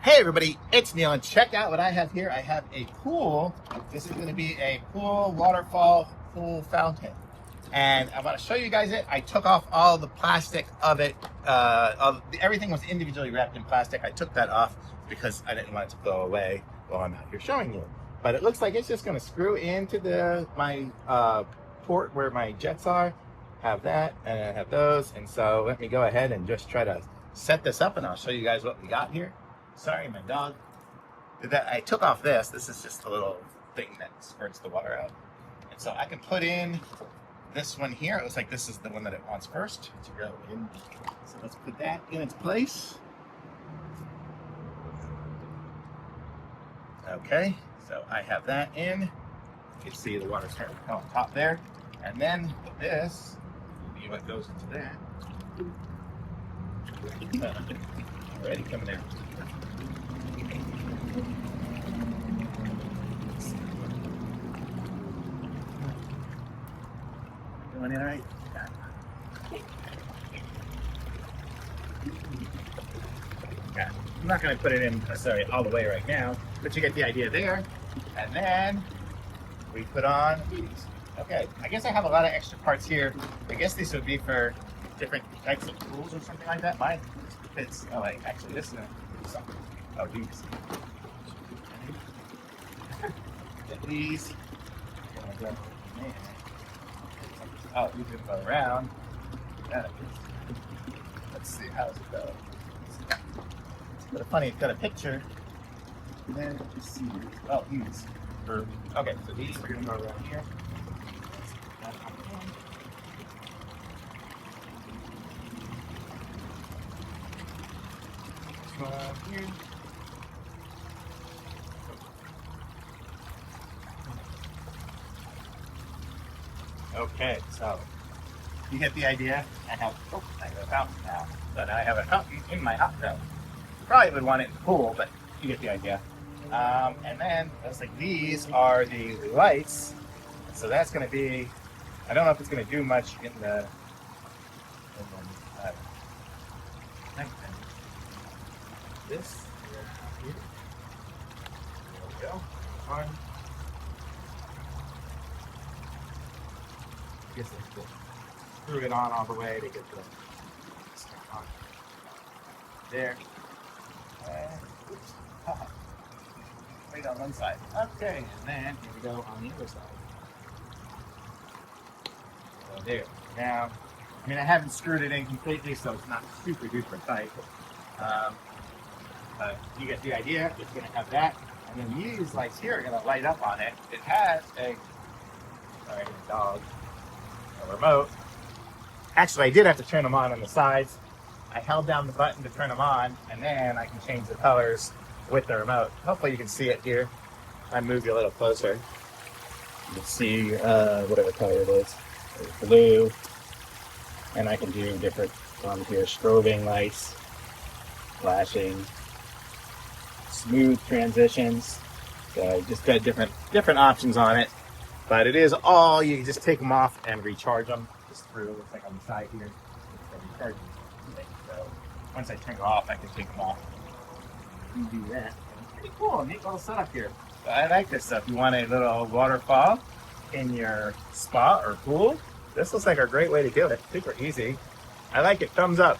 Hey everybody, it's Neil, and check out what I have here. I have a pool. This is going to be a pool waterfall pool fountain. And I want to show you guys it. I took off all the plastic of it. Everything was individually wrapped in plastic. I took that off because I didn't want it to go away while I'm out here showing you. But it looks like it's just going to screw into my port where my jets are. Have that, and I have those. And so let me go ahead and just try to set this up, and I'll show you guys what we got here. Sorry, my dog. I took off this. This is just a little thing that squirts the water out. And so I can put in this one here. It looks like this is the one that it wants first to go in. So let's put that in its place. Okay, so I have that in. You can see the water starting to come on top there. And then this will be what goes into that. Already coming in. Going in all right? Yeah. I'm not going to put it in necessarily all the way right now, but you get the idea there. And then we put on these. Okay, I guess I have a lot of extra parts here. I guess these would be for different types of pools or something like that. Mine fits. Oh, wait, actually, this is something. Oh, these. Get these. Oh, you can go around. Let's see, how's it go? But funny, it's got a picture. And then let's see. Oh, these. Okay, so these are gonna go around here. Here. Okay, so you get the idea. I have a fountain now, but I have a fountain in my hot tub. You probably would want it in the pool, but you get the idea. And then looks like these are the lights. So that's going to be. I don't know if it's going to do much in the nighttime. This here. There we go. On. I guess I could screw it on all the way to get the stuff on there. Oops. Right on one side. Okay, and then here we go on the other side. So there. Now, I mean, I haven't screwed it in completely, so it's not super duper tight. But you get the idea. It's going to have that. And then these lights here are going to light up on it. It has a dog. A remote. Actually, I did have to turn them on the sides. I held down the button to turn them on, and then I can change the colors with the remote. Hopefully you can see it here. I moved you a little closer. You can see whatever color it is. There's blue. And I can do different ones here. Strobing lights, flashing, smooth transitions. So I just got different options on it. But it is all, you can just take them off and recharge them just through, looks like on the side here. So once I turn it off, I can take them off and do that. It's pretty cool, neat little setup here. So I like this stuff. You want a little waterfall in your spa or pool? This looks like a great way to do it. Super easy. I like it. Thumbs up.